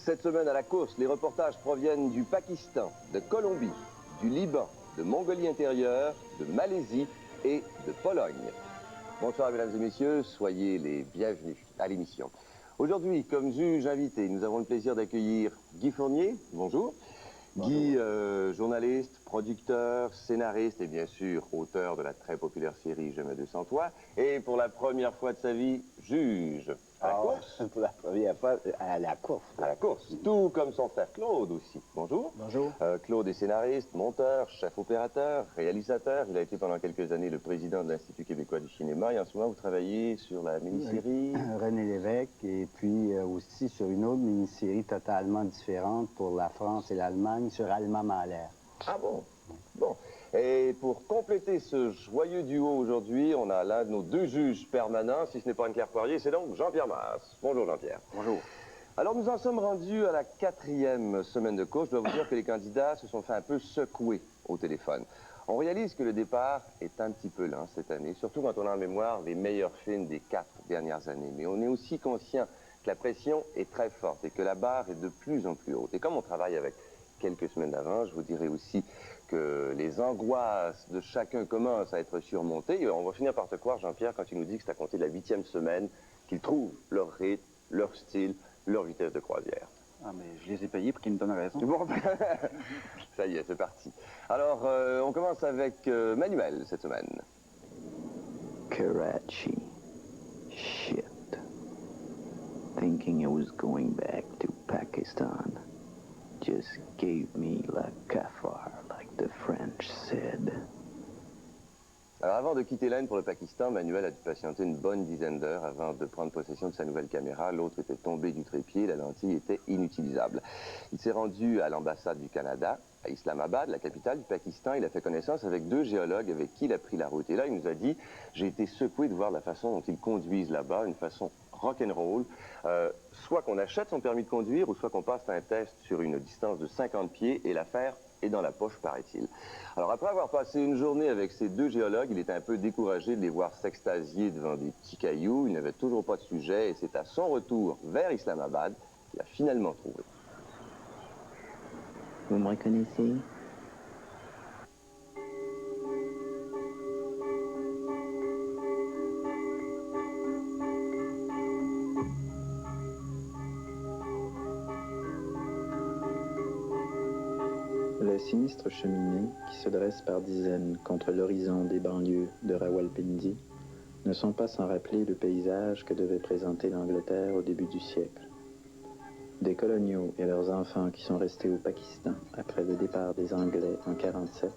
Cette semaine à la course, les reportages proviennent du Pakistan, de Colombie, du Liban, de Mongolie intérieure, de Malaisie et de Pologne. Bonsoir mesdames et messieurs, soyez les bienvenus à l'émission. Aujourd'hui, comme juge invité, nous avons le plaisir d'accueillir Guy Fournier. Bonjour. Bonjour. Guy, journaliste, producteur, scénariste et bien sûr auteur de la très populaire série Je me 200 toi. Et pour la première fois de sa vie, juge à la course. Pour la première fois, à la course. À la course, tout comme son frère Claude aussi. Bonjour. Bonjour. Claude est scénariste, monteur, chef opérateur, réalisateur. Il a été pendant quelques années le président de l'Institut québécois du cinéma. Et en ce moment, vous travaillez sur la mini-série René Lévesque, et puis aussi sur une autre mini-série totalement différente pour la France et l'Allemagne, sur Alma Mahler. Ah bon? Bon. Et pour compléter ce joyeux duo aujourd'hui, on a l'un de nos deux juges permanents, si ce n'est pas Anne-Claire Poirier, c'est donc Jean-Pierre Masse. Bonjour Jean-Pierre. Bonjour. Alors nous en sommes rendus à la 4e semaine de course. Je dois vous dire que les candidats se sont fait un peu secouer au téléphone. On réalise que le départ est un petit peu lent cette année, surtout quand on a en mémoire les meilleurs films des 4 dernières années. Mais on est aussi conscient que la pression est très forte et que la barre est de plus en plus haute. Et comme on travaille avec quelques semaines d'avance, je vous dirais aussi que les angoisses de chacun commencent à être surmontées. Et on va finir par te croire, Jean-Pierre, quand tu nous dis que c'est à compter de la 8e semaine qu'ils trouvent leur rythme, leur style, leur vitesse de croisière. Ah, mais je les ai payés pour qu'ils me donnent raison. Bon, ça y est, c'est parti. Alors, on commence avec Manuel cette semaine. Karachi. Shit. Thinking I was going back to Pakistan just gave me la cafard, like the French said. Alors avant de quitter l'Inde pour le Pakistan, Manuel a dû patienter une bonne dizaine d'heures avant de prendre possession de sa nouvelle caméra. L'autre était tombé du trépied, la lentille était inutilisable. Il s'est rendu à l'ambassade du Canada, à Islamabad, la capitale du Pakistan. Il a fait connaissance avec 2 géologues avec qui il a pris la route. Et là, il nous a dit, j'ai été secoué de voir la façon dont ils conduisent là-bas, une façon rock'n'roll. Soit qu'on achète son permis de conduire, ou soit qu'on passe un test sur une distance de 50 pieds et l'affaire est dans la poche, paraît-il. Alors, après avoir passé une journée avec ces 2 géologues, il était un peu découragé de les voir s'extasier devant des petits cailloux. Il n'avait toujours pas de sujet et c'est à son retour vers Islamabad qu'il a finalement trouvé. Vous me reconnaissez? Les sinistres cheminées qui se dressent par dizaines contre l'horizon des banlieues de Rawalpindi ne sont pas sans rappeler le paysage que devait présenter l'Angleterre au début du siècle. Des coloniaux et leurs enfants qui sont restés au Pakistan après le départ des Anglais en 1947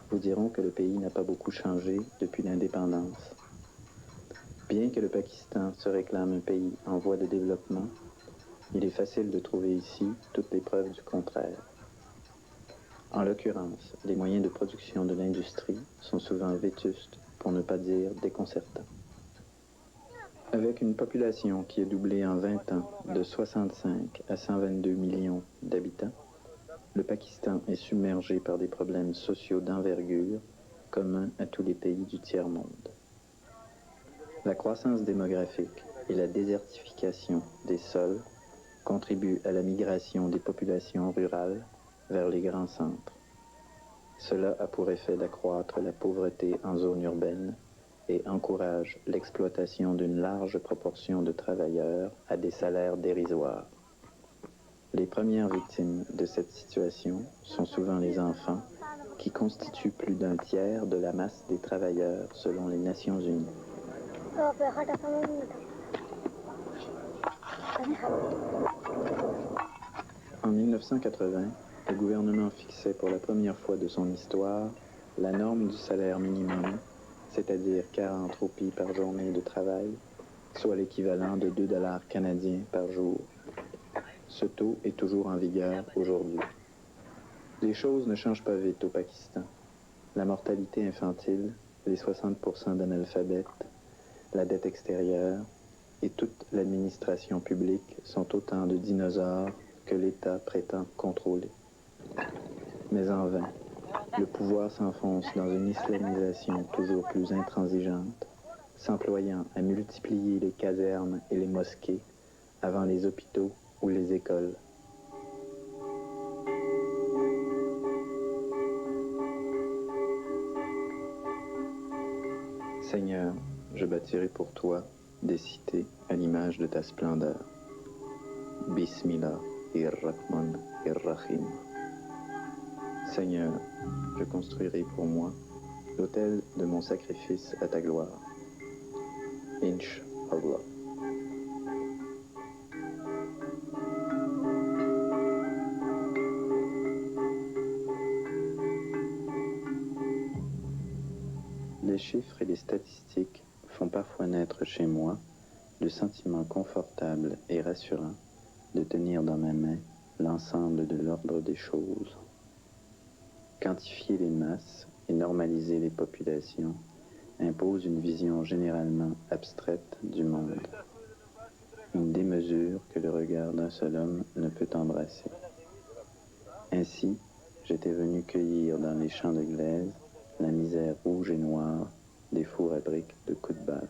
vous diront que le pays n'a pas beaucoup changé depuis l'indépendance. Bien que le Pakistan se réclame un pays en voie de développement, il est facile de trouver ici toutes les preuves du contraire. En l'occurrence, les moyens de production de l'industrie sont souvent vétustes, pour ne pas dire déconcertants. Avec une population qui est doublée en 20 ans de 65 à 122 millions d'habitants, le Pakistan est submergé par des problèmes sociaux d'envergure communs à tous les pays du tiers-monde. La croissance démographique et la désertification des sols contribuent à la migration des populations rurales vers les grands centres. Cela a pour effet d'accroître la pauvreté en zone urbaine et encourage l'exploitation d'une large proportion de travailleurs à des salaires dérisoires. Les premières victimes de cette situation sont souvent les enfants, qui constituent plus d'un tiers de la masse des travailleurs selon les Nations Unies. En 1980, le gouvernement fixait pour la première fois de son histoire la norme du salaire minimum, c'est-à-dire 40 roupies par journée de travail, soit l'équivalent de 2 $ canadiens par jour. Ce taux est toujours en vigueur aujourd'hui. Les choses ne changent pas vite au Pakistan. La mortalité infantile, les 60% d'analphabètes, la dette extérieure et toute l'administration publique sont autant de dinosaures que l'État prétend contrôler. Mais en vain, le pouvoir s'enfonce dans une islamisation toujours plus intransigeante, s'employant à multiplier les casernes et les mosquées avant les hôpitaux ou les écoles. Seigneur, je bâtirai pour toi des cités à l'image de ta splendeur. Bismillah ir-Rahman ir-Rahim. Seigneur, je construirai pour moi l'autel de mon sacrifice à ta gloire. Inch'Allah. Les chiffres et les statistiques font parfois naître chez moi le sentiment confortable et rassurant de tenir dans ma main l'ensemble de l'ordre des choses. Quantifier les masses et normaliser les populations impose une vision généralement abstraite du monde, une démesure que le regard d'un seul homme ne peut embrasser. Ainsi, j'étais venu cueillir dans les champs de glaise la misère rouge et noire des fours à briques de coups de balle.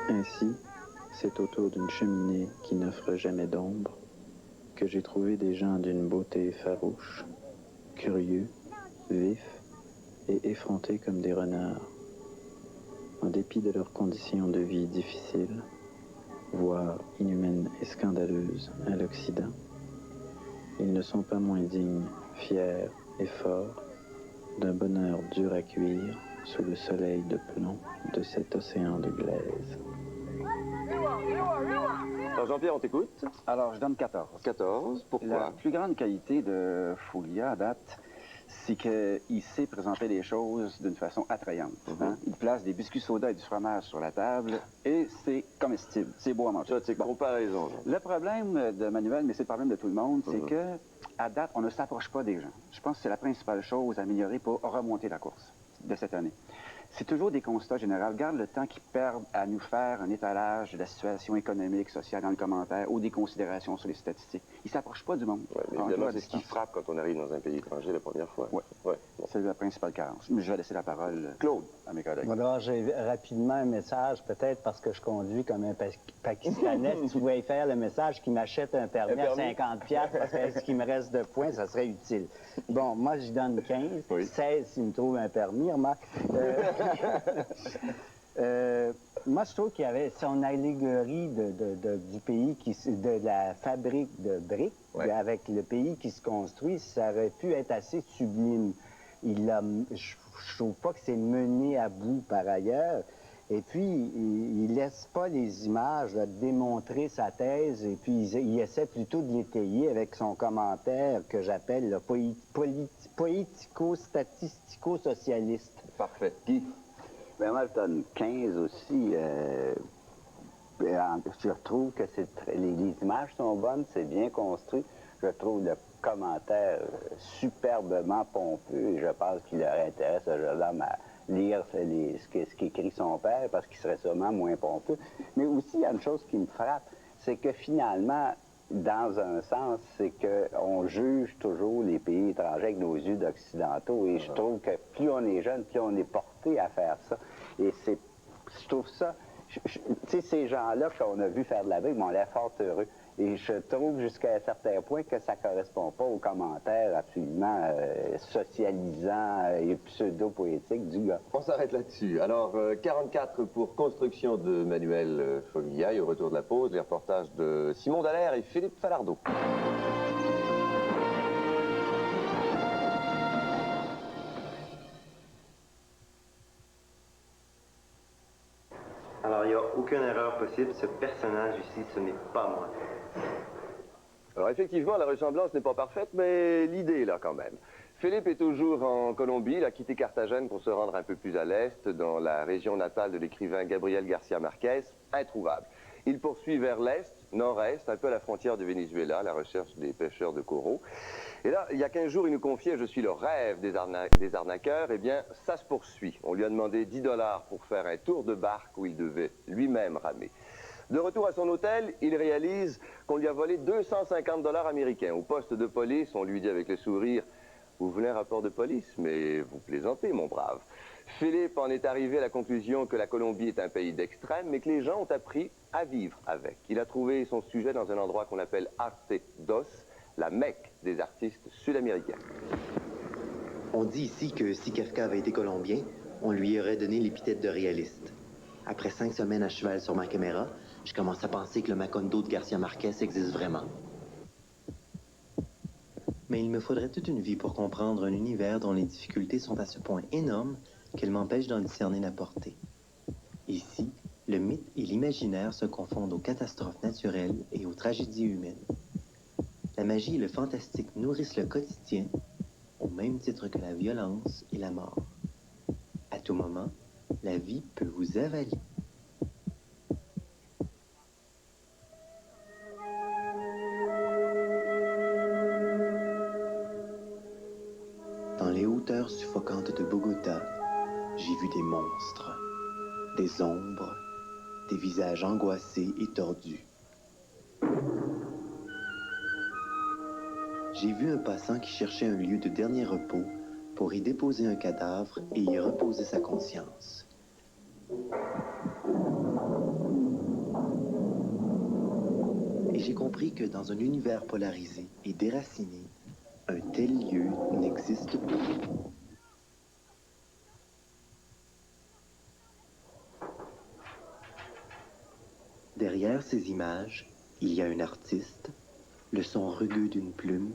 Ainsi, c'est autour d'une cheminée qui n'offre jamais d'ombre que j'ai trouvé des gens d'une beauté farouche, curieux, vifs et effrontés comme des renards. En dépit de leurs conditions de vie difficiles, voire inhumaines et scandaleuses à l'Occident, ils ne sont pas moins dignes, fiers et forts d'un bonheur dur à cuire sous le soleil de plomb de cet océan de glaise. Alors Jean-Pierre, on t'écoute. Alors, je donne 14. 14, pourquoi? La plus grande qualité de Foglia à date, c'est qu'il sait présenter les choses d'une façon attrayante. Hein? Il place des biscuits soda et du fromage sur la table et c'est comestible. C'est beau à manger. Ça, c'est comparaison. Le problème de Manuel, mais c'est le problème de tout le monde, c'est que à date, on ne s'approche pas des gens. Je pense que c'est la principale chose à améliorer pour remonter la course de cette année. C'est toujours des constats généraux. Regarde le temps qu'ils perdent à nous faire un étalage de la situation économique, sociale dans le commentaire ou des considérations sur les statistiques. Ils ne s'approchent pas du monde. Ouais, mais évidemment, c'est ce qui frappe quand on arrive dans un pays étranger la première fois. Oui, ouais, bon. C'est la principale carence. Mais je vais laisser la parole Claude. À mes collègues. Alors, j'ai rapidement un message, peut-être parce que je conduis comme un Pakistanais. Si tu pouvais faire le message qui m'achète un permis à 50$, parce que ce qui me reste de points, ça serait utile. Bon, moi, j'y donne 15, 16 s'il me trouve un permis, remarque. Moi, je trouve qu'il y avait son allégorie du pays, de la fabrique de briques, avec le pays qui se construit, ça aurait pu être assez sublime. Je trouve pas que c'est mené à bout par ailleurs. Et puis, il laisse pas les images là, démontrer sa thèse, et puis il essaie plutôt de l'étayer avec son commentaire que j'appelle le poético-statistico-socialiste. Parfait. Guy? Ben moi, je donne 15 aussi. Je trouve que les images sont bonnes, c'est bien construit. Je trouve le commentaire superbement pompeux et je pense qu'il aurait intérêt, ce jeune homme, à lire ce qu'écrit son père parce qu'il serait sûrement moins pompeux. Mais aussi, il y a une chose qui me frappe, c'est que finalement, dans un sens, c'est qu'on juge toujours les pays étrangers avec nos yeux d'occidentaux. Et je trouve que plus on est jeune, plus on est porté à faire ça. Et je trouve ça... Tu sais, ces gens-là qu'on a vu faire de la brique m'ont l'air fort heureux. Et je trouve jusqu'à un certain point que ça ne correspond pas aux commentaires absolument socialisants et pseudo-poétiques du gars. On s'arrête là-dessus. Alors, 44 pour Construction de Manuel Foglia. Et au retour de la pause, les reportages de Simon Dallaire et Philippe Falardeau. Alors, il n'y a aucune erreur possible. Ce personnage ici, ce n'est pas moi. Alors, effectivement, la ressemblance n'est pas parfaite, mais l'idée est là quand même. Philippe est toujours en Colombie. Il a quitté Carthagène pour se rendre un peu plus à l'est, dans la région natale de l'écrivain Gabriel Garcia Marquez, introuvable. Il poursuit vers l'est, nord-est, un peu à la frontière du Venezuela, à la recherche des pêcheurs de coraux. Et là, il y a 15 jours, il nous confiait « Je suis le rêve des arnaqueurs ». Eh bien, ça se poursuit. On lui a demandé 10 $ pour faire un tour de barque où il devait lui-même ramer. De retour à son hôtel, il réalise qu'on lui a volé 250 $ américains. Au poste de police, on lui dit avec le sourire « Vous voulez un rapport de police? Mais vous plaisantez, mon brave. Philippe en est arrivé à la conclusion que la Colombie est un pays d'extrême, mais que les gens ont appris à vivre avec. Il a trouvé son sujet dans un endroit qu'on appelle Arte Dos, la Mecque des artistes sud-américains. On dit ici que si Kafka avait été colombien, on lui aurait donné l'épithète de réaliste. Après 5 semaines à cheval sur ma caméra, je commence à penser que le Macondo de Garcia Marquez existe vraiment. Mais il me faudrait toute une vie pour comprendre un univers dont les difficultés sont à ce point énormes qu'elles m'empêchent d'en discerner la portée. Ici, le mythe et l'imaginaire se confondent aux catastrophes naturelles et aux tragédies humaines. La magie et le fantastique nourrissent le quotidien, au même titre que la violence et la mort. À tout moment, la vie peut vous avaler. Dans les hauteurs suffocantes de Bogota, j'ai vu des monstres, des ombres, des visages angoissés et tordus. J'ai vu un passant qui cherchait un lieu de dernier repos pour y déposer un cadavre et y reposer sa conscience. Et j'ai compris que dans un univers polarisé et déraciné, un tel lieu n'existe pas. Derrière ces images, il y a un artiste, le son rugueux d'une plume,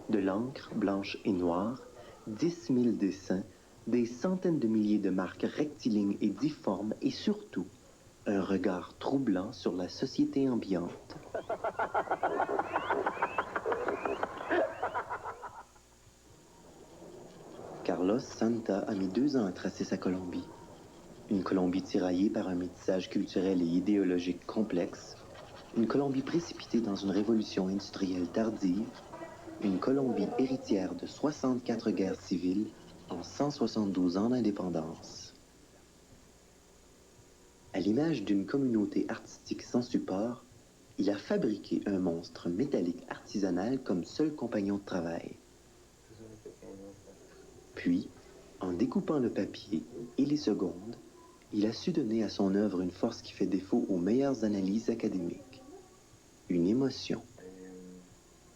de l'encre blanche et noire, 10 000 dessins, des centaines de milliers de marques rectilignes et difformes et surtout, un regard troublant sur la société ambiante. Carlos Santa a mis 2 ans à tracer sa Colombie. Une Colombie tiraillée par un métissage culturel et idéologique complexe, une Colombie précipitée dans une révolution industrielle tardive, une Colombie héritière de 64 guerres civiles en 172 ans d'indépendance. À l'image d'une communauté artistique sans support, il a fabriqué un monstre métallique artisanal comme seul compagnon de travail. Puis, en découpant le papier et les secondes, il a su donner à son œuvre une force qui fait défaut aux meilleures analyses académiques. Une émotion.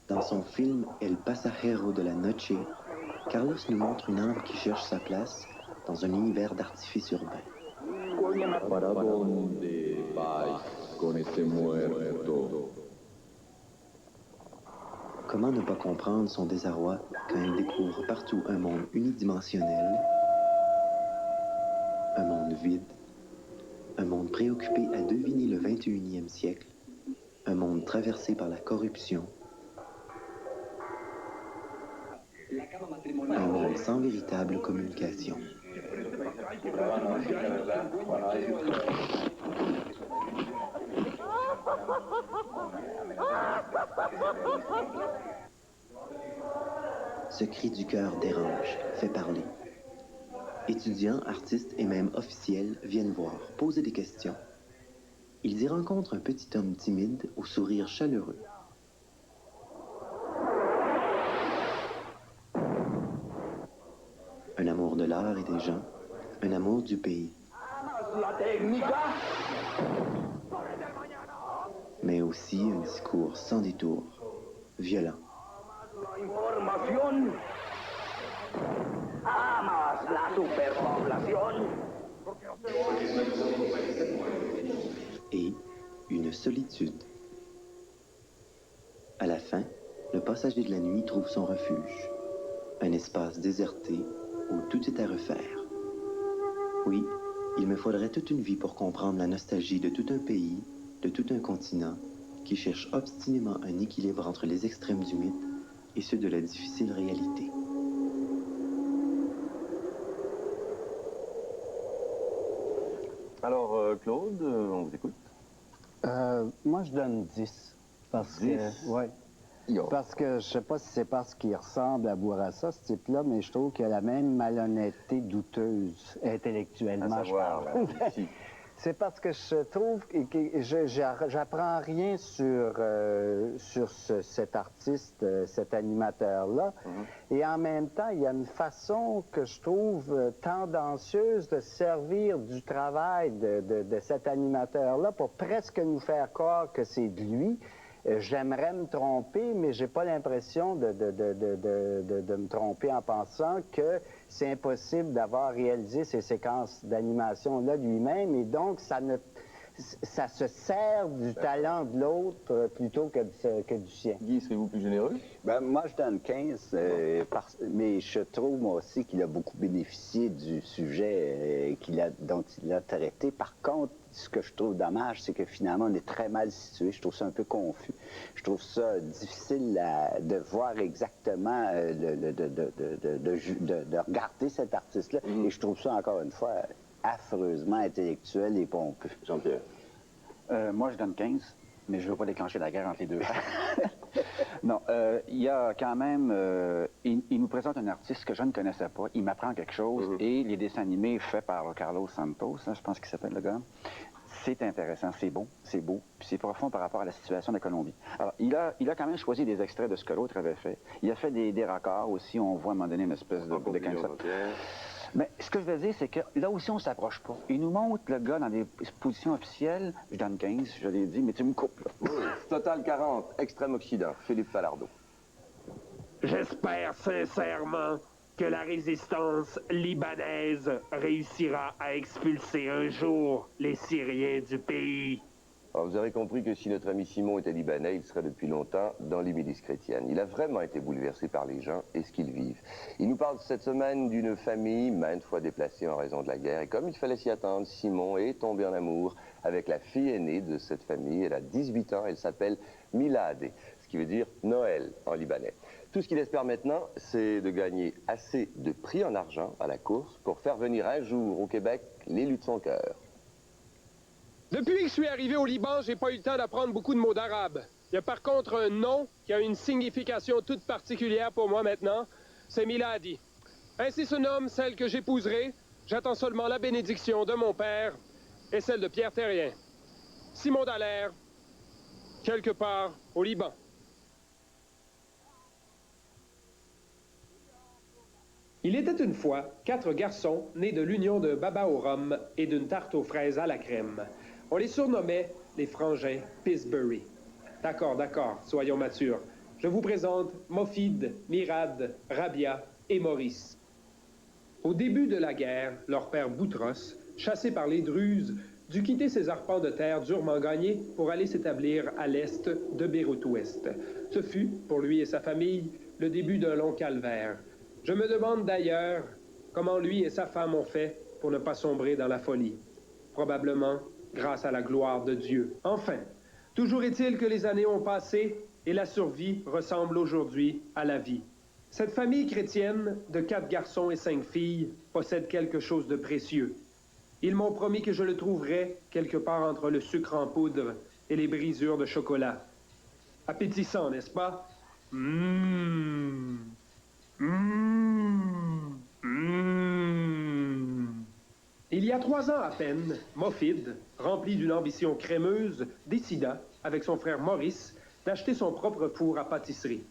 Dans son film El Pasajero de la Noche, Carlos nous montre une âme qui cherche sa place dans un univers d'artifice urbain. ¿Para dónde vais con ese muerto? Comment ne pas comprendre son désarroi quand il découvre partout un monde unidimensionnel, un monde vide, un monde préoccupé à deviner le 21e siècle, un monde traversé par la corruption, un monde sans véritable communication. Ce cri du cœur dérange, fait parler. Étudiants, artistes et même officiels viennent voir, poser des questions. Ils y rencontrent un petit homme timide au sourire chaleureux. Un amour de l'art et des gens, un amour du pays. Mais aussi un discours sans détour, violent. Et une solitude. À la fin, le passager de la nuit trouve son refuge. Un espace déserté où tout est à refaire. Oui, il me faudrait toute une vie pour comprendre la nostalgie de tout un pays, de tout un continent, qui cherche obstinément un équilibre entre les extrêmes du mythe et ceux de la difficile réalité. Alors, Claude, on vous écoute. Moi, je donne 10. Parce 10? que, ouais. Parce que je sais pas si c'est parce qu'il ressemble à Bourassa, ce type-là, mais je trouve qu'il a la même malhonnêteté douteuse, intellectuellement, À savoir, je parle. C'est parce que je trouve que j'apprends rien sur cet artiste, cet animateur-là. Et en même temps, il y a une façon que je trouve tendancieuse de servir du travail de cet animateur-là pour presque nous faire croire que c'est de lui. J'aimerais me tromper, mais j'ai pas l'impression de me tromper en pensant que c'est impossible d'avoir réalisé ces séquences d'animation-là lui-même, et donc ça se sert du talent de l'autre plutôt que du sien. Guy, serez-vous plus généreux? Ben, moi, je donne 15, mais je trouve, moi aussi, qu'il a beaucoup bénéficié du sujet dont il a traité. Par contre, ce que je trouve dommage, c'est que finalement, on est très mal situé. Je trouve ça un peu confus. Je trouve ça difficile de voir exactement, de regarder cet artiste-là. Et je trouve ça, encore une fois, affreusement intellectuel et pompeux. Jean-Pierre? Moi, je donne 15, mais je ne veux pas déclencher la guerre entre les deux. Non, il y a quand même... il nous présente un artiste que je ne connaissais pas. Il m'apprend quelque chose. Et les dessins animés faits par Carlos Santos, hein, je pense qu'il s'appelle le gars, c'est intéressant, c'est beau, puis c'est profond par rapport à la situation de la Colombie. Alors, il a quand même choisi des extraits de ce que l'autre avait fait. Il a fait des raccords aussi. On voit à un moment donné une espèce de Mais ce que je veux dire, c'est que là aussi, on ne s'approche pas. Il nous montre le gars dans des positions officielles. Je donne 15, je l'ai dit, mais tu me coupes, là. Oui, Total 40, Extrême-Occident, Philippe Falardeau. J'espère sincèrement que la résistance libanaise réussira à expulser un jour les Syriens du pays. Alors, vous avez compris que si notre ami Simon était libanais, il serait depuis longtemps dans les milices chrétiennes. Il a vraiment été bouleversé par les gens et ce qu'ils vivent. Il nous parle cette semaine d'une famille maintes fois déplacée en raison de la guerre. Et comme il fallait s'y attendre, Simon est tombé en amour avec la fille aînée de cette famille. Elle a 18 ans, elle s'appelle Milad, ce qui veut dire Noël en libanais. Tout ce qu'il espère maintenant, c'est de gagner assez de prix en argent à la course pour faire venir un jour au Québec l'élu de son cœur. Depuis que je suis arrivé au Liban, j'ai pas eu le temps d'apprendre beaucoup de mots d'arabe. Il y a par contre un nom qui a une signification toute particulière pour moi maintenant. C'est Miladi. Ainsi se nomme celle que j'épouserai. J'attends seulement la bénédiction de mon père et celle de Pierre Terrien. Simon Dallaire, quelque part au Liban. Il était une fois 4 garçons nés de l'union de baba au rhum et d'une tarte aux fraises à la crème. On les surnommait les frangins Pillsbury. D'accord, soyons matures. Je vous présente Mofid, Mirad, Rabia et Maurice. Au début de la guerre, leur père Boutros, chassé par les Druzes, dut quitter ses arpents de terre durement gagnés pour aller s'établir à l'est de Beyrouth-Ouest. Ce fut, pour lui et sa famille, le début d'un long calvaire. Je me demande d'ailleurs comment lui et sa femme ont fait pour ne pas sombrer dans la folie. Probablement grâce à la gloire de Dieu. Enfin, toujours est-il que les années ont passé et la survie ressemble aujourd'hui à la vie. Cette famille chrétienne de 4 garçons et 5 filles possède quelque chose de précieux. Ils m'ont promis que je le trouverais quelque part entre le sucre en poudre et les brisures de chocolat. Appétissant, n'est-ce pas? Il y a 3 ans à peine, Mofid, rempli d'une ambition crémeuse, décida, avec son frère Maurice, d'acheter son propre four à pâtisserie.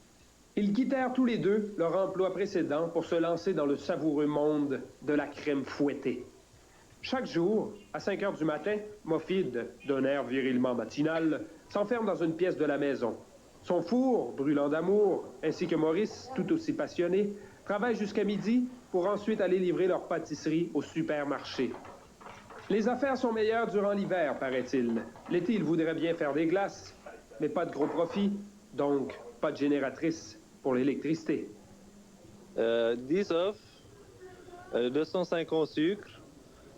Ils quittèrent tous les deux leur emploi précédent pour se lancer dans le savoureux monde de la crème fouettée. Chaque jour, à 5 heures du matin, Mofid, d'un air virilement matinal, s'enferme dans une pièce de la maison. Son four, brûlant d'amour, ainsi que Maurice, tout aussi passionné, travaillent jusqu'à midi pour ensuite aller livrer leur pâtisserie au supermarché. Les affaires sont meilleures durant l'hiver, paraît-il. L'été, ils voudraient bien faire des glaces, mais pas de gros profit, donc pas de génératrice pour l'électricité. 10 œufs, 250 sucre,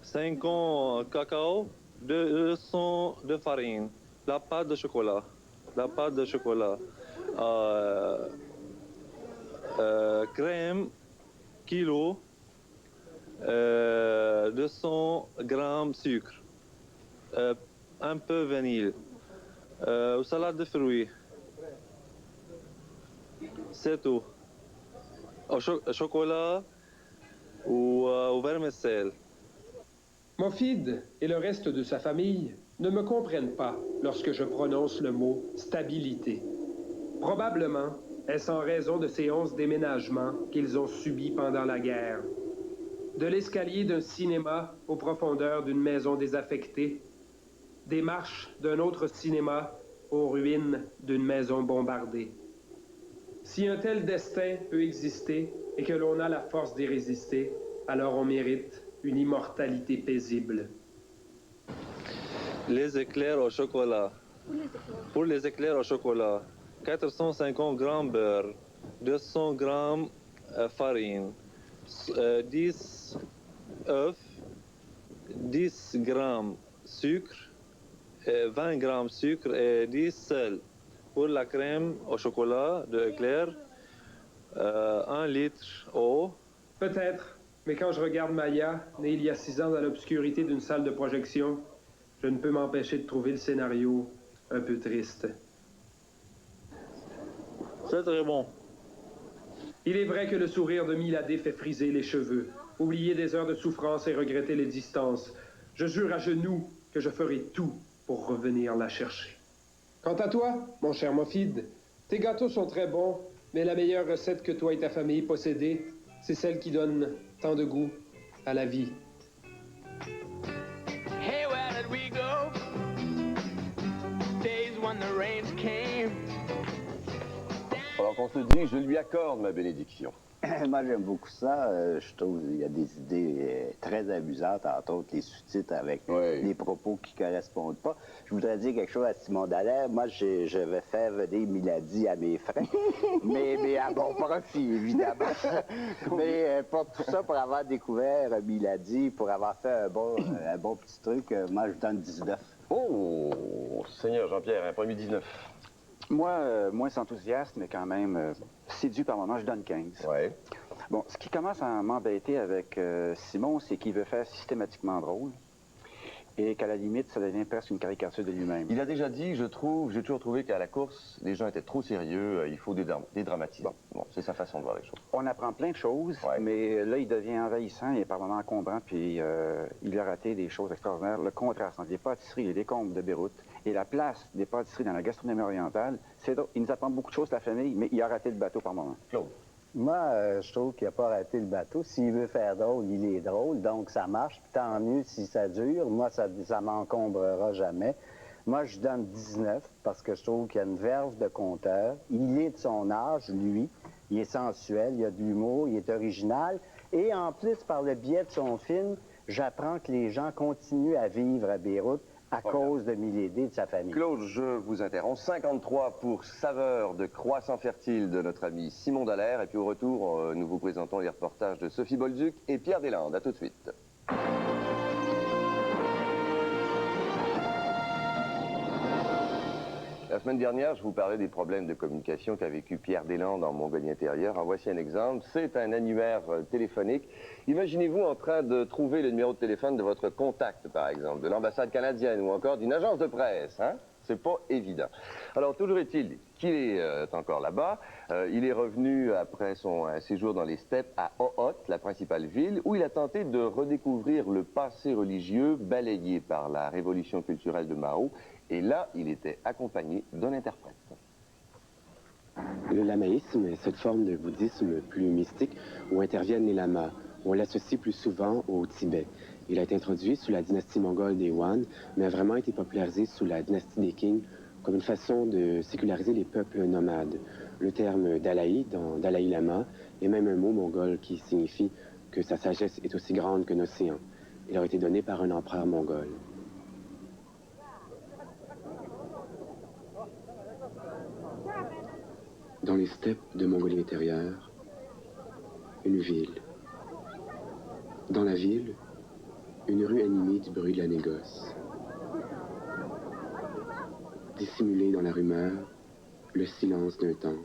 50 cacao, 200 de farine, la pâte de chocolat, crème, kilo, 200 grammes sucre, un peu vanille, salade de fruits. C'est tout. Chocolat ou vermicelle. Mofid et le reste de sa famille ne me comprennent pas lorsque je prononce le mot « stabilité ». Probablement est-ce en raison de ces 11 déménagements qu'ils ont subis pendant la guerre. De l'escalier d'un cinéma aux profondeurs d'une maison désaffectée, des marches d'un autre cinéma aux ruines d'une maison bombardée. Si un tel destin peut exister et que l'on a la force d'y résister, alors on mérite une immortalité paisible. Les éclairs au chocolat. Pour les éclairs au chocolat, 450 grammes beurre, 200 grammes farine, 10 œufs, 10 grammes sucre, 20 grammes sucre et 10 sel. Pour la crème au chocolat de éclair, 1 litre eau. Peut-être, mais quand je regarde Maya, née il y a 6 ans dans l'obscurité d'une salle de projection, je ne peux m'empêcher de trouver le scénario un peu triste. C'est très bon. Il est vrai que le sourire de Miladé fait friser les cheveux, oublier des heures de souffrance et regretter les distances. Je jure à genoux que je ferai tout pour revenir la chercher. Quant à toi, mon cher Mofid, tes gâteaux sont très bons, mais la meilleure recette que toi et ta famille possédez, c'est celle qui donne tant de goût à la vie. Hey, where did we go? Days when the rains came. Alors qu'on se dit, je lui accorde ma bénédiction. Moi, j'aime beaucoup ça. Je trouve qu'il y a des idées très amusantes, entre autres les sous-titres avec des propos qui ne correspondent pas. Je voudrais dire quelque chose à Simon Dallaire. Moi, je vais faire venir Milady à mes frais, mais à bon profit, évidemment. Mais pour tout ça, pour avoir découvert Milady, pour avoir fait un bon petit truc, moi, je donne 19. Oh, Seigneur Jean-Pierre, un premier 19. Moi, moins enthousiaste, mais quand même séduit par moment, je donne 15. Ouais. Bon, ce qui commence à m'embêter avec Simon, c'est qu'il veut faire systématiquement drôle et qu'à la limite, ça devient presque une caricature de lui-même. Il a déjà dit, j'ai toujours trouvé qu'à la course, les gens étaient trop sérieux, il faut dédramatiser. Bon, c'est sa façon de voir les choses. On apprend plein de choses, mais là, il devient envahissant et par moments encombrant, puis il a raté des choses extraordinaires. Le contraste entre les pâtisseries et les décombres de Beyrouth et la place des pâtisseries dans la gastronomie orientale, c'est drôle. Il nous apprend beaucoup de choses, la famille, mais il a raté le bateau par moment. Claude. Moi, je trouve qu'il n'a pas raté le bateau. S'il veut faire drôle, il est drôle, donc ça marche. Puis tant mieux si ça dure. Moi, ça m'encombrera jamais. Moi, je donne 19 parce que je trouve qu'il y a une verve de conteur. Il est de son âge, lui. Il est sensuel, il a de l'humour, il est original. Et en plus, par le biais de son film, j'apprends que les gens continuent à vivre à Beyrouth à cause de Milady et de sa famille. Claude, je vous interromps. 53 pour Saveur de Croissant Fertile de notre ami Simon Dallaire. Et puis au retour, nous vous présentons les reportages de Sophie Bolduc et Pierre Deslandes. À tout de suite. La semaine dernière, je vous parlais des problèmes de communication qu'a vécu Pierre Deslandes en Mongolie-Intérieure. En voici un exemple. C'est un annuaire téléphonique. Imaginez-vous en train de trouver le numéro de téléphone de votre contact, par exemple, de l'ambassade canadienne ou encore d'une agence de presse. Hein? C'est pas évident. Alors, toujours est-il qu'il est encore là-bas. Il est revenu après son séjour dans les steppes à Ohot, la principale ville, où il a tenté de redécouvrir le passé religieux balayé par la révolution culturelle de Mao. Et là, il était accompagné d'un interprète. Le lamaïsme est cette forme de bouddhisme plus mystique où interviennent les lamas. On l'associe plus souvent au Tibet. Il a été introduit sous la dynastie mongole des Han, mais a vraiment été popularisé sous la dynastie des Qing comme une façon de séculariser les peuples nomades. Le terme Dalai dans Dalai Lama est même un mot mongol qui signifie que sa sagesse est aussi grande qu'un océan. Il a été donné par un empereur mongol. Dans les steppes de Mongolie intérieure, une ville. Dans la ville, une rue animée du bruit de la négoce. Dissimulé dans la rumeur, le silence d'un temple.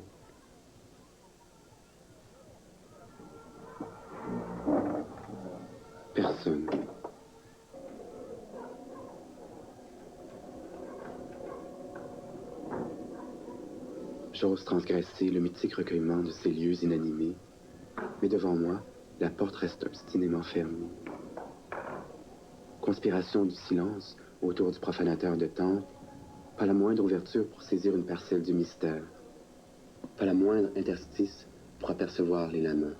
Personne. J'ose transgresser le mythique recueillement de ces lieux inanimés, mais devant moi, la porte reste obstinément fermée. conspiration du silence autour du profanateur de temple, pas la moindre ouverture pour saisir une parcelle du mystère, pas la moindre interstice pour apercevoir les lamas.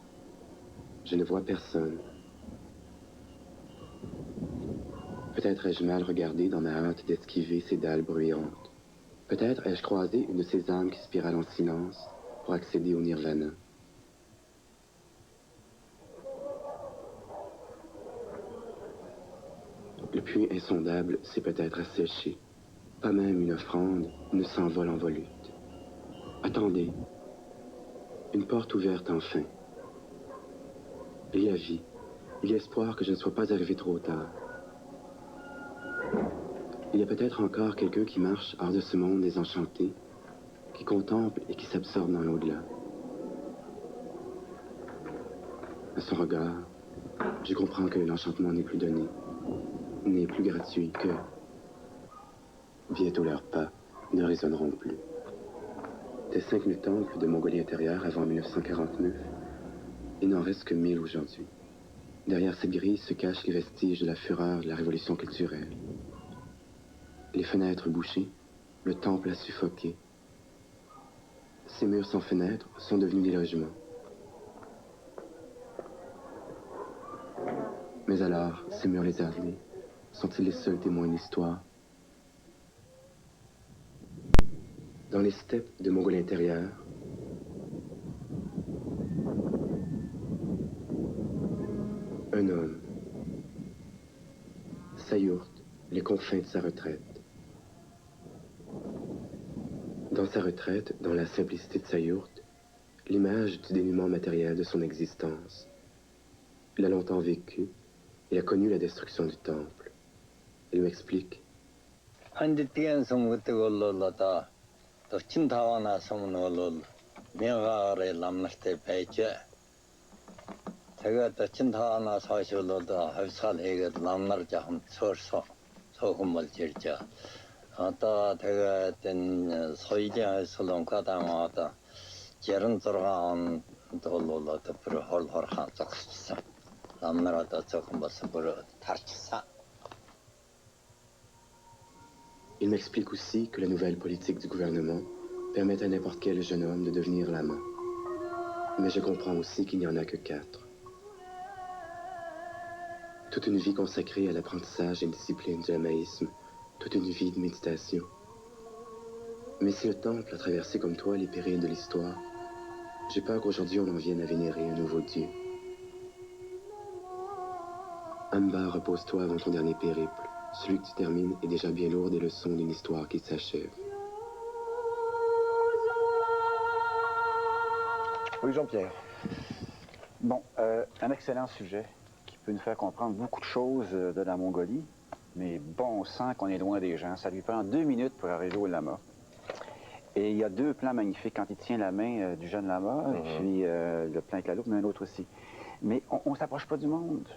Je ne vois personne. Peut-être ai-je mal regardé dans ma hâte d'esquiver ces dalles bruyantes. Peut-être ai-je croisé une de ces âmes qui spiralent en silence pour accéder au nirvana. Le puits insondable s'est peut-être asséché. Pas même une offrande ne s'envole en volute. Attendez. Une porte ouverte enfin. Il y a vie. Il y a espoir que je ne sois pas arrivé trop tard. Il y a peut-être encore quelqu'un qui marche hors de ce monde désenchanté, qui contemple et qui s'absorbe dans l'au-delà. À son regard, je comprends que l'enchantement n'est plus donné, n'est plus gratuit, que bientôt leurs pas ne résonneront plus. Des 5000 temples de Mongolie intérieure avant 1949, il n'en reste que 1000 aujourd'hui. Derrière cette grille se cachent les vestiges de la fureur de la révolution culturelle. Les fenêtres bouchées, le temple a suffoqué. Ces murs sans fenêtres sont devenus des logements. Mais alors, ces murs lézardés, sont-ils les seuls témoins de l'histoire? Dans les steppes de Mongolie intérieure, un homme, Sayurt, les confins de sa retraite. Dans sa retraite, dans la simplicité de Sayurt, l'image du dénuement matériel de son existence. Il a longtemps vécu, il a connu la destruction du temple. Il m'explique. Il m'explique aussi que la nouvelle politique du gouvernement permet à n'importe quel jeune homme de devenir lama. Mais je comprends aussi qu'il n'y en a que 4. Toute une vie consacrée à l'apprentissage et une discipline du lamaïsme, toute une vie de méditation. Mais si le temple a traversé comme toi les périls de l'histoire, j'ai peur qu'aujourd'hui on en vienne à vénérer un nouveau dieu. Amba, repose-toi avant ton dernier périple. Celui que tu termines est déjà bien lourd des leçons d'une histoire qui s'achève. Oui, Jean-Pierre. Bon, un excellent sujet qui peut nous faire comprendre beaucoup de choses de la Mongolie, mais bon sang qu'on est loin des gens. Ça lui prend 2 minutes pour arriver au lama. Et il y a 2 plans magnifiques quand il tient la main du jeune lama, puis le plan avec la loupe, mais un autre aussi. Mais on ne s'approche pas du monde.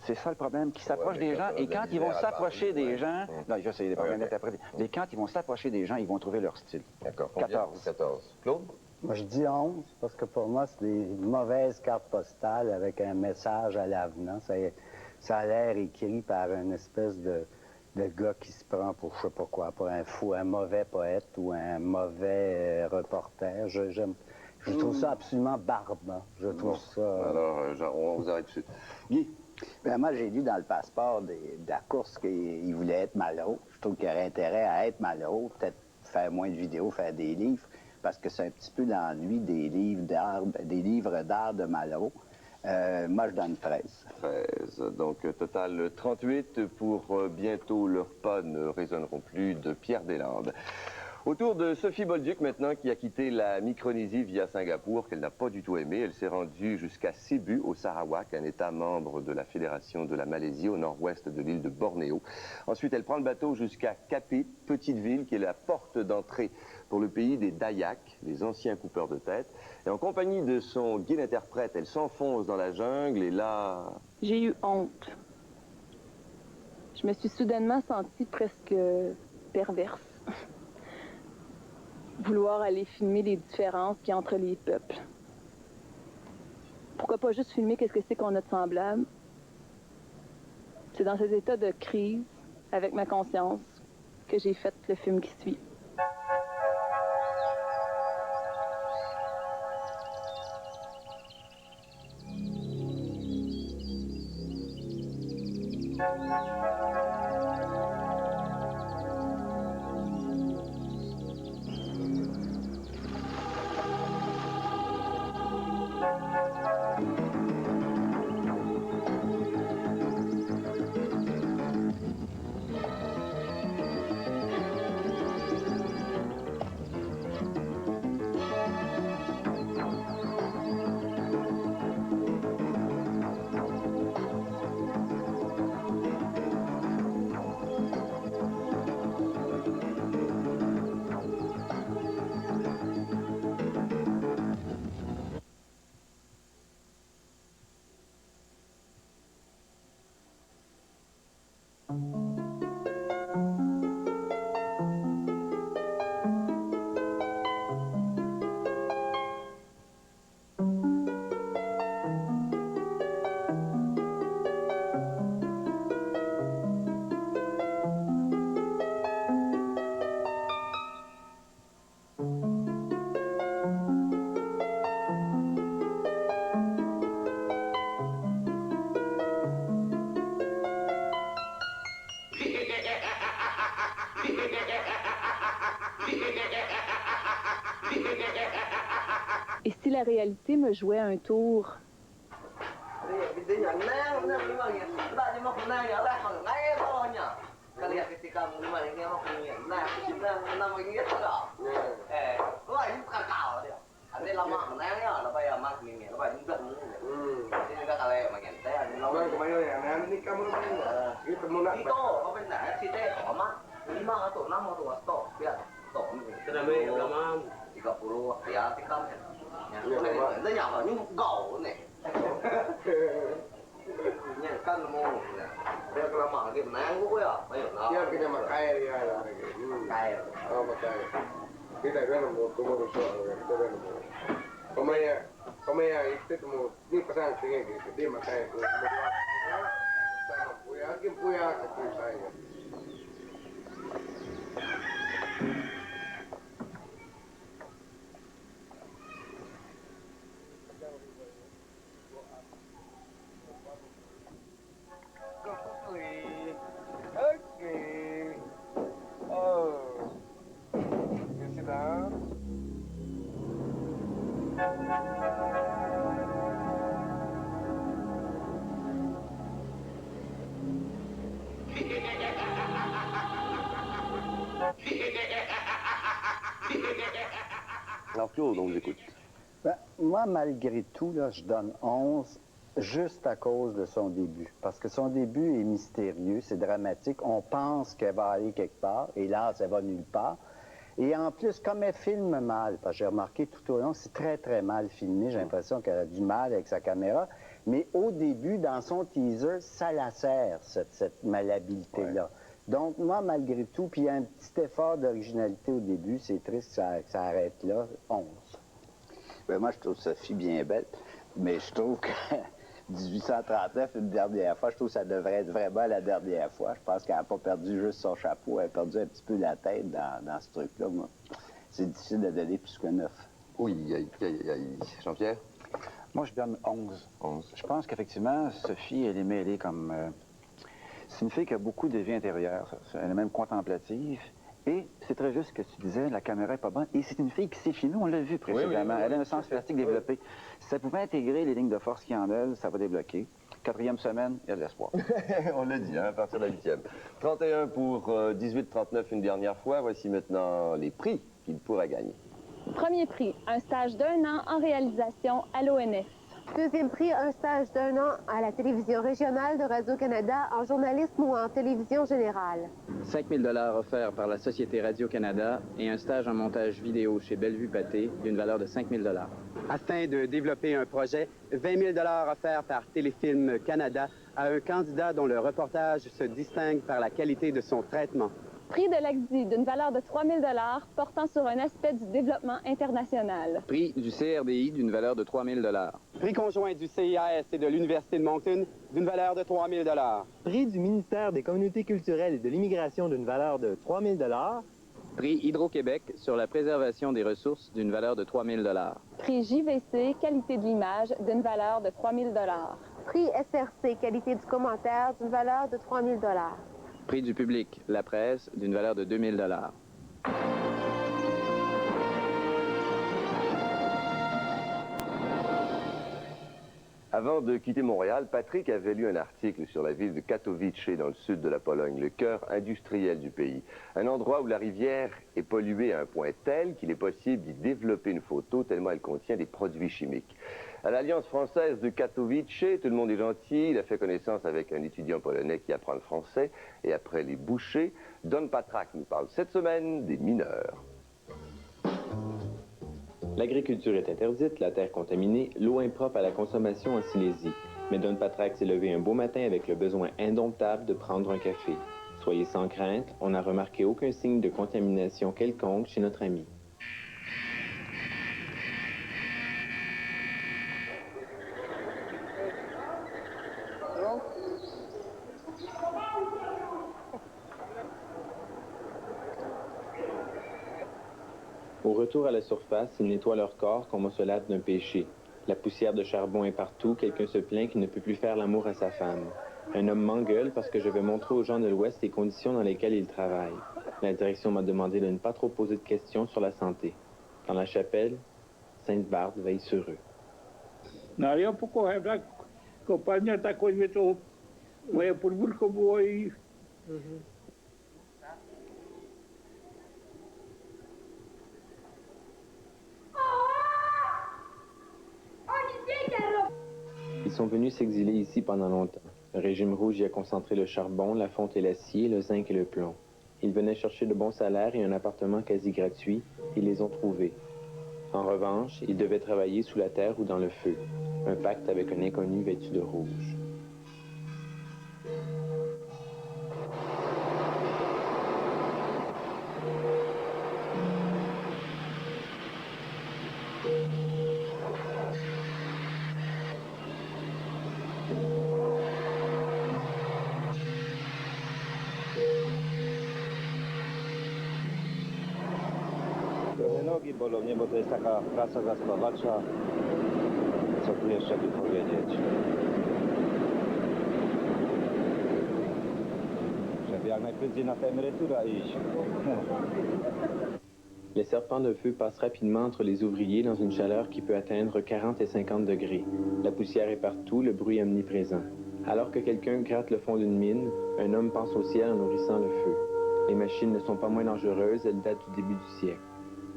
C'est ça le problème, qu'ils s'approchent des gens, et quand ils vont s'approcher des gens... Non, je sais, les problèmes interprétés. Mais quand ils vont s'approcher des gens, ils vont trouver leur style. D'accord. 14. Claude? Moi, je dis 11, parce que pour moi, c'est des mauvaises cartes postales avec un message à l'avenant. Ça a l'air écrit par une espèce de gars qui se prend pour je sais pas quoi, pour un mauvais poète ou un mauvais reporter. Je trouve ça absolument barbant. Je trouve ça... Alors, on vous arrête tout de suite. Guy? Ben, moi, j'ai lu dans le passeport de la course qu'il voulait être malheureux. Je trouve qu'il aurait intérêt à être malheureux, peut-être faire moins de vidéos, faire des livres, parce que c'est un petit peu l'ennui des livres d'art de Malraux. Moi, je donne 13. 13. Donc, total 38 pour bientôt leurs pas ne résonneront plus de Pierre Deslandes. Autour de Sophie Bolduc maintenant, qui a quitté la Micronésie via Singapour, qu'elle n'a pas du tout aimé. Elle s'est rendue jusqu'à Cebu, au Sarawak, un État membre de la Fédération de la Malaisie, au nord-ouest de l'île de Bornéo. Ensuite, elle prend le bateau jusqu'à Kapit, petite ville qui est la porte d'entrée pour le pays des Dayaks, les anciens coupeurs de tête. Et en compagnie de son guide-interprète, elle s'enfonce dans la jungle et là... J'ai eu honte. Je me suis soudainement sentie presque perverse. Vouloir aller filmer les différences qu'il y a entre les peuples. Pourquoi pas juste filmer qu'est-ce que c'est qu'on a de semblable? C'est dans ces états de crise, avec ma conscience, que j'ai fait le film qui suit. Et si la réalité me jouait un tour? Alors Claude, on vous écoute. Ben, moi, malgré tout, là, je donne 11 juste à cause de son début. Parce que son début est mystérieux, c'est dramatique. On pense qu'elle va aller quelque part, et là, ça va nulle part. Et en plus, comme elle filme mal, parce que j'ai remarqué tout au long, c'est très, très mal filmé. J'ai l'impression qu'elle a du mal avec sa caméra. Mais au début, dans son teaser, ça la sert, cette malhabilité-là. Ouais. Donc, moi, malgré tout, puis il y a un petit effort d'originalité au début, c'est triste que ça arrête là, 11. Ben, moi, je trouve Sophie bien belle, mais je trouve que 1839, une dernière fois, je trouve que ça devrait être vraiment la dernière fois. Je pense qu'elle n'a pas perdu juste son chapeau, elle a perdu un petit peu la tête dans ce truc-là, moi. C'est difficile de donner plus que 9. Oui, Jean-Pierre? Moi, je donne 11. 11. Je pense qu'effectivement, Sophie, elle est mêlée comme... c'est une fille qui a beaucoup de vie intérieure. Elle est même contemplative. Et c'est très juste ce que tu disais, la caméra n'est pas bonne. Et c'est une fille qui s'est filmée, on l'a vu précédemment. Oui. Elle a un sens plastique développé. Si ça pouvait intégrer les lignes de force qu'il y en a, ça va débloquer. 4e semaine, il y a de l'espoir. On l'a dit, hein, à partir de la 8e. 31 pour 18-39 une dernière fois. Voici maintenant les prix qu'il pourrait gagner. Premier prix, un stage d'1 an en réalisation à l'ONF. Deuxième prix, un stage d'1 an à la télévision régionale de Radio-Canada en journalisme ou en télévision générale. 5 000 $ offerts par la Société Radio-Canada et un stage en montage vidéo chez Bellevue Pâté d'une valeur de 5 000 $. Afin de développer un projet, 20 000 $ offerts par Téléfilm Canada à un candidat dont le reportage se distingue par la qualité de son traitement. Prix de l'ACDI d'une valeur de 3 000 portant sur un aspect du développement international. Prix du CRDI d'une valeur de 3 000 Prix conjoint du CIAS et de l'Université de Moncton d'une valeur de 3 000 Prix du ministère des Communautés culturelles et de l'immigration d'une valeur de 3 000 Prix Hydro-Québec sur la préservation des ressources d'une valeur de 3 000 Prix JVC, qualité de l'image d'une valeur de 3 000 Prix SRC, qualité du commentaire d'une valeur de 3 000 Prix du public, la presse, d'une valeur de 2 000 Avant de quitter Montréal, Patrick avait lu un article sur la ville de Katowice dans le sud de la Pologne, le cœur industriel du pays. Un endroit où la rivière est polluée à un point tel qu'il est possible d'y développer une photo tellement elle contient des produits chimiques. À l'Alliance française de Katowice, tout le monde est gentil. Il a fait connaissance avec un étudiant polonais qui apprend le français. Et après les bouchers, Don Patrak nous parle cette semaine des mineurs. L'agriculture est interdite, la terre contaminée, l'eau impropre à la consommation en Silésie. Mais Don Patrak s'est levé un beau matin avec le besoin indomptable de prendre un café. Soyez sans crainte, on n'a remarqué aucun signe de contamination quelconque chez notre ami. Au retour à la surface, ils nettoient leur corps comme on se lave d'un péché. La poussière de charbon est partout, quelqu'un se plaint qu'il ne peut plus faire l'amour à sa femme. Un homme m'engueule parce que je vais montrer aux gens de l'Ouest les conditions dans lesquelles ils travaillent. La direction m'a demandé de ne pas trop poser de questions sur la santé. Dans la chapelle, Sainte Barbe veille sur eux. Ils sont venus s'exiler ici pendant longtemps. Le régime rouge y a concentré le charbon, la fonte et l'acier, le zinc et le plomb. Ils venaient chercher de bons salaires et un appartement quasi gratuit. Ils les ont trouvés. En revanche, ils devaient travailler sous la terre ou dans le feu. Un pacte avec un inconnu vêtu de rouge. Nogi bolą mnie, bo to jest taka praca zaspawacza. Co tu jeszcze by powiedzieć? Żeby jak najprędzej na tę emeryturę iść. Les serpents de feu passent rapidement entre les ouvriers dans une chaleur qui peut atteindre 40 et 50 degrés. La poussière est partout, le bruit omniprésent. Alors que quelqu'un gratte le fond d'une mine, un homme pense au ciel en nourrissant le feu. Les machines ne sont pas moins dangereuses, elles datent du début du siècle.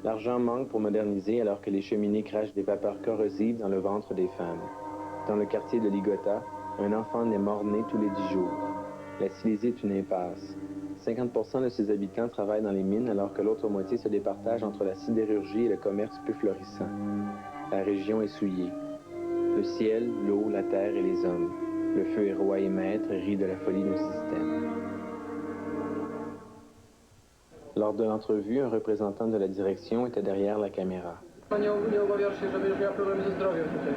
L'argent manque pour moderniser alors que les cheminées crachent des vapeurs corrosives dans le ventre des femmes. Dans le quartier de Ligota, un enfant naît mort-né tous les 10 jours. La Silésie est une impasse. 50% de ses habitants travaillent dans les mines alors que l'autre moitié se départage entre la sidérurgie et le commerce plus florissant. La région est souillée. Le ciel, l'eau, la terre et les hommes. Le feu est roi et maître et rit de la folie d'un système. Lors de l'entrevue, un représentant de la direction était derrière la caméra. Nie obawiasz się, że będziesz miała problemy ze zdrowiem tutaj?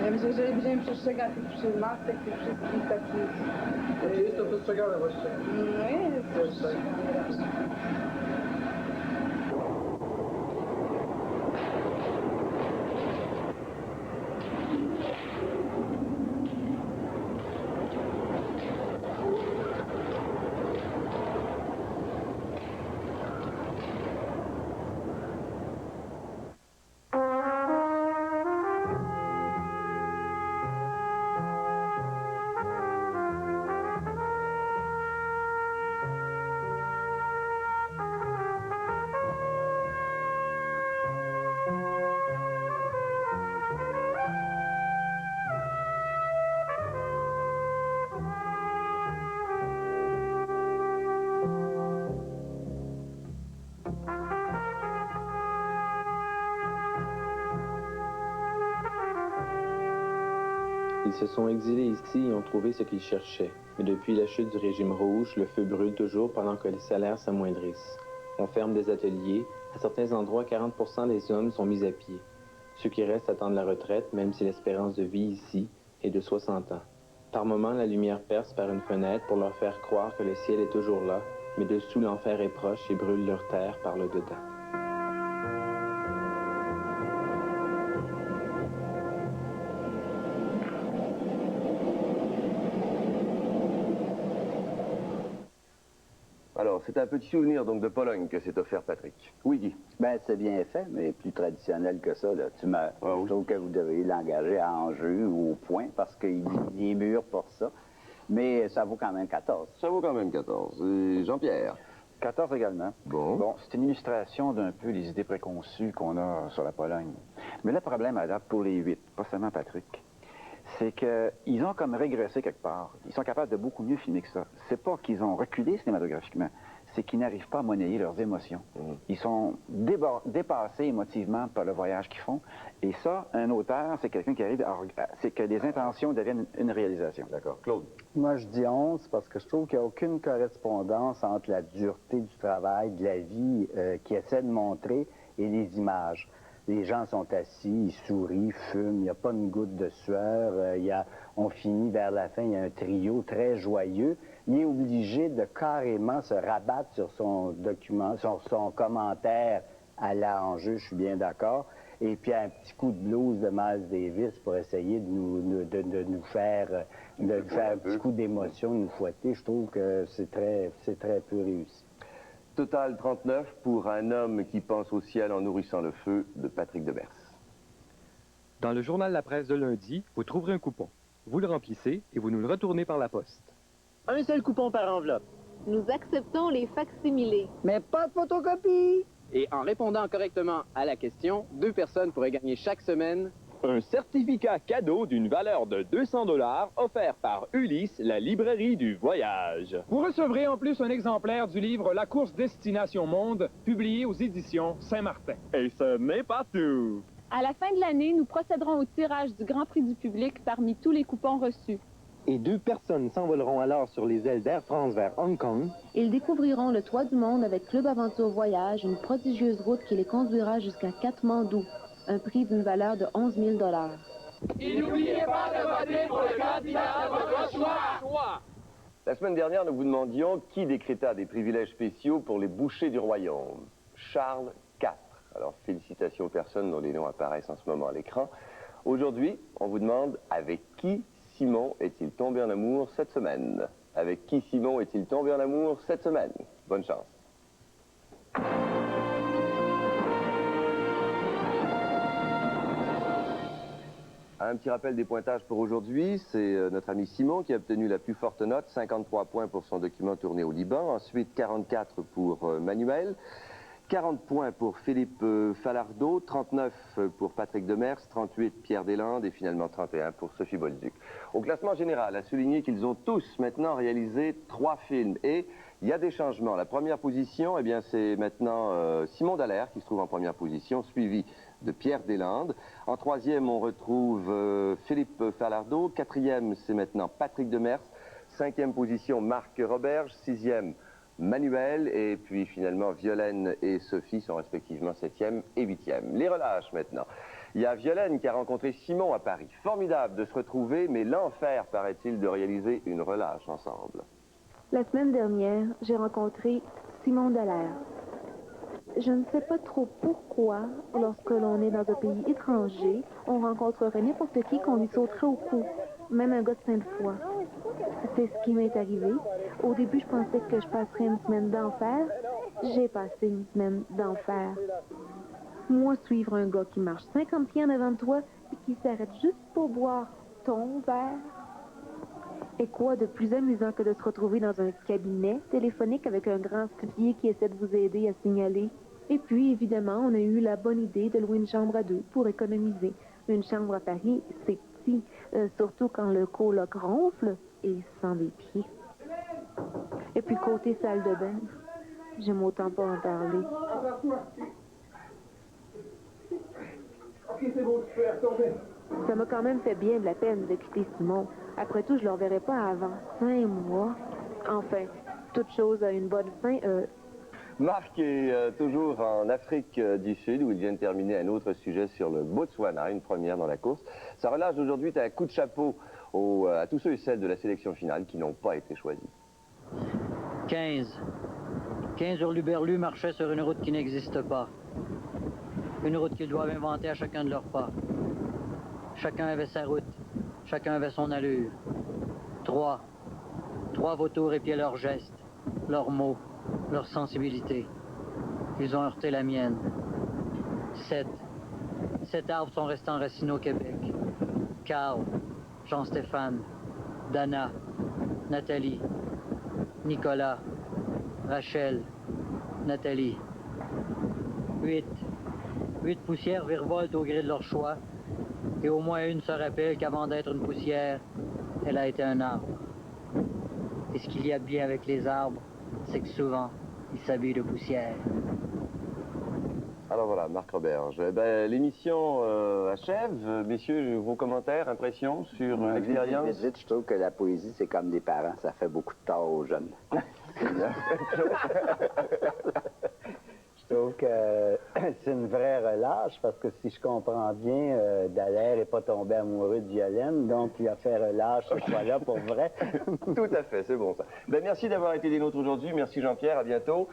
Ja myślę, że jeżeli będziemy przestrzegać tych masek, tych wszystkich takich... Czy jest to przestrzegane właściwie? No jest. Ils se sont exilés ici et ont trouvé ce qu'ils cherchaient. Mais depuis la chute du régime rouge, le feu brûle toujours pendant que les salaires s'amoindrissent. On ferme des ateliers. À certains endroits, 40% des hommes sont mis à pied. Ceux qui restent attendent la retraite, même si l'espérance de vie ici est de 60 ans. Par moments, la lumière perce par une fenêtre pour leur faire croire que le ciel est toujours là, mais dessous l'enfer est proche et brûle leur terre par le dedans. Alors, c'est un petit souvenir donc de Pologne que s'est offert Patrick. Oui, Guy. Ben, c'est bien fait, mais plus traditionnel que ça. Là. Je trouve que vous devriez l'engager à enjeu ou au point, parce qu'il est mûr pour ça. Mais ça vaut quand même 14. Ça vaut quand même 14. Et Jean-Pierre? 14 également. Bon, c'est une illustration d'un peu les idées préconçues qu'on a sur la Pologne. Mais le problème à date pour les 8, pas seulement Patrick, c'est qu'ils ont comme régressé quelque part. Ils sont capables de beaucoup mieux filmer que ça. C'est pas qu'ils ont reculé cinématographiquement, c'est qu'ils n'arrivent pas à monnayer leurs émotions. Ils sont dépassés émotivement par le voyage qu'ils font. Et ça, un auteur, c'est quelqu'un qui arrive à... C'est que les intentions deviennent une réalisation. D'accord. Claude? Moi, je dis 11 parce que je trouve qu'il n'y a aucune correspondance entre la dureté du travail, de la vie qu'il essaie de montrer et les images. Les gens sont assis, ils sourient, fument, il n'y a pas une goutte de sueur. On finit vers la fin, il y a un trio très joyeux. Il est obligé de carrément se rabattre sur son document, sur son commentaire à l'enjeu, je suis bien d'accord. Et puis un petit coup de blues de Miles Davis pour essayer de nous faire un petit coup d'émotion, de nous fouetter. Je trouve que c'est très peu réussi. Total 39 pour Un homme qui pense au ciel en nourrissant le feu de Patrick Demers. Dans le journal La Presse de lundi, vous trouverez un coupon. Vous le remplissez et vous nous le retournez par la poste. Un seul coupon par enveloppe. Nous acceptons les facsimilés. Mais pas de photocopie! Et en répondant correctement à la question, 2 personnes pourraient gagner chaque semaine un certificat cadeau d'une valeur de 200 $ offert par Ulysse, la librairie du voyage. Vous recevrez en plus un exemplaire du livre La course Destination Monde, publié aux éditions Saint-Martin. Et ce n'est pas tout. À la fin de l'année, nous procéderons au tirage du Grand Prix du public parmi tous les coupons reçus. Et 2 personnes s'envoleront alors sur les ailes d'Air France vers Hong Kong. Ils découvriront le toit du monde avec Club Aventure Voyage, une prodigieuse route qui les conduira jusqu'à Katmandou. Un prix d'une valeur de 11 000 $. Et n'oubliez pas de voter pour le candidat de votre choix. La semaine dernière, nous vous demandions qui décréta des privilèges spéciaux pour les bouchers du royaume. Charles IV. Alors, félicitations aux personnes dont les noms apparaissent en ce moment à l'écran. Aujourd'hui, on vous demande avec qui Simon est-il tombé en amour cette semaine? Avec qui Simon est-il tombé en amour cette semaine? Bonne chance. Un petit rappel des pointages pour aujourd'hui, c'est notre ami Simon qui a obtenu la plus forte note, 53 points pour son document tourné au Liban, ensuite 44 pour Manuel, 40 points pour Philippe Falardeau, 39 pour Patrick Demers, 38 Pierre Deslandes et finalement 31 pour Sophie Bolduc. Au classement général, à souligner qu'ils ont tous maintenant réalisé 3 films et il y a des changements. La première position, eh bien, c'est maintenant Simon Dallaire qui se trouve en première position, suivi de Pierre Deslandes. En troisième, on retrouve Philippe Falardeau. Quatrième, c'est maintenant Patrick Demers. Cinquième position, Marc Roberge. Sixième, Manuel. Et puis finalement, Violaine et Sophie sont respectivement 7e et 8e. Les relâches maintenant. Il y a Violaine qui a rencontré Simon à Paris. Formidable de se retrouver, mais l'enfer, paraît-il, de réaliser une relâche ensemble. La semaine dernière, j'ai rencontré Simon Dallaire. Je ne sais pas trop pourquoi, lorsque l'on est dans un pays étranger, on rencontrerait n'importe qui qu'on lui sauterait au cou, même un gars de Sainte-Foy. C'est ce qui m'est arrivé. Au début, je pensais que je passerais une semaine d'enfer. J'ai passé une semaine d'enfer. Moi, suivre un gars qui marche 50 pieds en avant de toi et qui s'arrête juste pour boire ton verre. Et quoi de plus amusant que de se retrouver dans un cabinet téléphonique avec un grand soulier qui essaie de vous aider à signaler. Et puis, évidemment, on a eu la bonne idée de louer une chambre à 2 pour économiser. Une chambre à Paris, c'est petit, surtout quand le coloc ronfle et sent les pieds. Et puis, côté salle de bain, j'aime autant pas en parler. Ok, c'est bon, tu peux retourner. Ça m'a quand même fait bien de la peine de quitter Simon. Après tout, je ne le reverrai pas avant 5 mois. Enfin, toute chose a une bonne fin. Marc est toujours en Afrique du Sud où il vient de terminer un autre sujet sur le Botswana, une première dans la course. Sa relâche d'aujourd'hui est un coup de chapeau à tous ceux et celles de la sélection finale qui n'ont pas été choisis. 15 hurluberlus marchaient sur une route qui n'existe pas. Une route qu'ils doivent inventer à chacun de leurs pas. Chacun avait sa route, chacun avait son allure. 3 vautours épiaient leurs gestes, leurs mots, leur sensibilité. Ils ont heurté la mienne. 7 arbres sont restés enracinés au Québec. Carl, Jean-Stéphane, Dana, Nathalie, Nicolas, Rachel, Nathalie. 8 poussières virevoltent au gré de leur choix, et au moins une se rappelle qu'avant d'être une poussière, elle a été un arbre. Et ce qu'il y a de bien avec les arbres, c'est que souvent, ils s'habillent de poussière. Alors voilà, Marc Roberge. L'émission achève. Messieurs, vos commentaires, impressions sur l'expérience? Vite, je trouve que la poésie, c'est comme des parents, ça fait beaucoup de tort aux jeunes. Je trouve que c'est une vraie relâche parce que si je comprends bien, Dallaire n'est pas tombé amoureux de Violaine, donc il a fait relâche cette fois-là pour vrai. Tout à fait, c'est bon ça. Merci d'avoir été des nôtres aujourd'hui. Merci Jean-Pierre, à bientôt.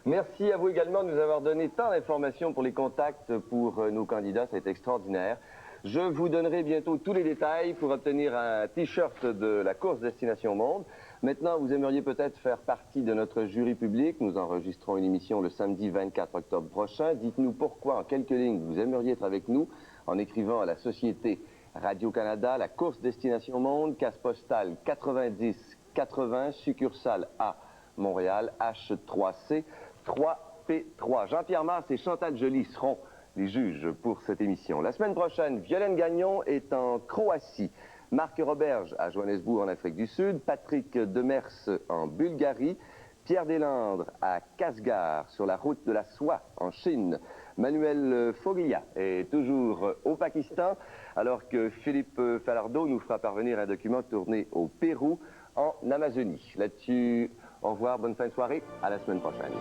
Merci à vous également de nous avoir donné tant d'informations pour les contacts pour nos candidats, c'est extraordinaire. Je vous donnerai bientôt tous les détails pour obtenir un t-shirt de la course Destination Monde. Maintenant, vous aimeriez peut-être faire partie de notre jury public. Nous enregistrons une émission le samedi 24 octobre prochain. Dites-nous pourquoi, en quelques lignes, vous aimeriez être avec nous en écrivant à la Société Radio-Canada, la course Destination Monde, case postale 90-80, succursale A, Montréal, H3C, 3P3. Jean-Pierre Mars et Chantal Joly seront les juges pour cette émission. La semaine prochaine, Violaine Gagnon est en Croatie, Marc Roberge à Johannesburg en Afrique du Sud, Patrick Demers en Bulgarie, Pierre Deslandres à Kasgar sur la route de la soie en Chine, Manuel Foglia est toujours au Pakistan, alors que Philippe Falardeau nous fera parvenir un document tourné au Pérou en Amazonie. Là-dessus, au revoir, bonne fin de soirée, à la semaine prochaine.